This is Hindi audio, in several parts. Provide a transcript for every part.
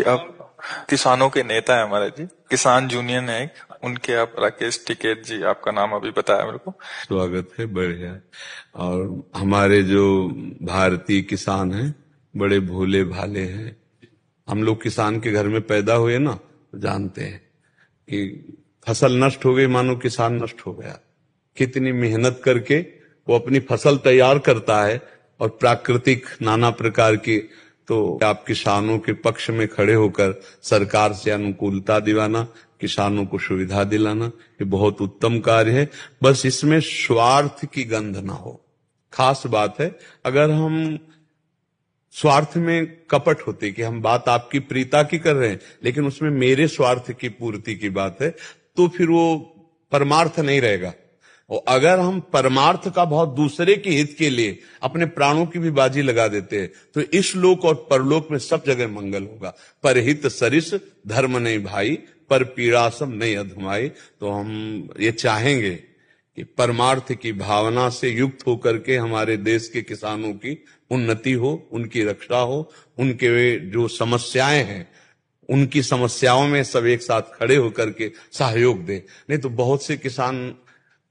आप किसानों के नेता है हमारे जी, किसान यूनियन है एक, उनके आप राकेश टिकैत जी, आपका नाम अभी बताया मेरे को। स्वागत है, बढ़िया। और हमारे जो भारतीय किसान हैं बड़े भोले भाले हैं। हम लोग किसान के घर में पैदा हुए ना, तो जानते हैं कि फसल नष्ट हो गई मानो किसान नष्ट हो गया। कितनी मेहनत करके वो अपनी फसल तैयार करता है और प्राकृतिक नाना प्रकार की, तो आप किसानों के पक्ष में खड़े होकर सरकार से अनुकूलता दिलाना, किसानों को सुविधा दिलाना, ये बहुत उत्तम कार्य है। बस इसमें स्वार्थ की गंध ना हो, खास बात है। अगर हम स्वार्थ में कपट होते कि हम बात आपकी प्रीता की कर रहे हैं लेकिन उसमें मेरे स्वार्थ की पूर्ति की बात है, तो फिर वो परमार्थ नहीं रहेगा। और अगर हम परमार्थ का भाव दूसरे के हित के लिए अपने प्राणों की भी बाजी लगा देते हैं तो इस लोक और परलोक में सब जगह मंगल होगा। परहित सरिस धर्म नहीं भाई, पर पीड़ासम नहीं अधमाई। तो हम ये चाहेंगे कि परमार्थ की भावना से युक्त होकर के हमारे देश के किसानों की उन्नति हो, उनकी रक्षा हो, उनके जो समस्याएं हैं उनकी समस्याओं में सब एक साथ खड़े होकर के सहयोग दें। नहीं तो बहुत से किसान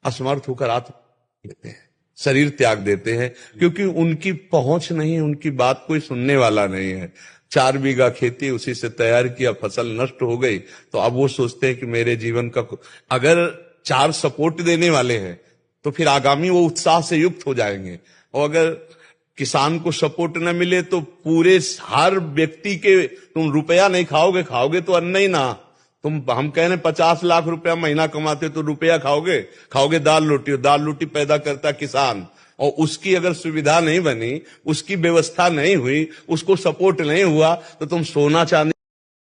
असमर्थ होकर आत्महत्या देते हैं, शरीर त्याग देते हैं, क्योंकि उनकी पहुंच नहीं, उनकी बात कोई सुनने वाला नहीं है। 4 बीघा खेती उसी से तैयार किया, फसल नष्ट हो गई, तो अब वो सोचते हैं कि मेरे जीवन का, अगर 4 सपोर्ट देने वाले हैं तो फिर आगामी वो उत्साह से युक्त हो जाएंगे। और अगर किसान को सपोर्ट न मिले तो पूरे हर व्यक्ति के, तुम रुपया नहीं खाओगे, खाओगे तो अन्न ही ना। हम कह रहे 50 लाख रुपया महीना कमाते तो रुपया खाओगे दाल रोटी, और दाल रोटी पैदा करता किसान। और उसकी अगर सुविधा नहीं बनी, उसकी व्यवस्था नहीं हुई, उसको सपोर्ट नहीं हुआ, तो तुम सोना चांदी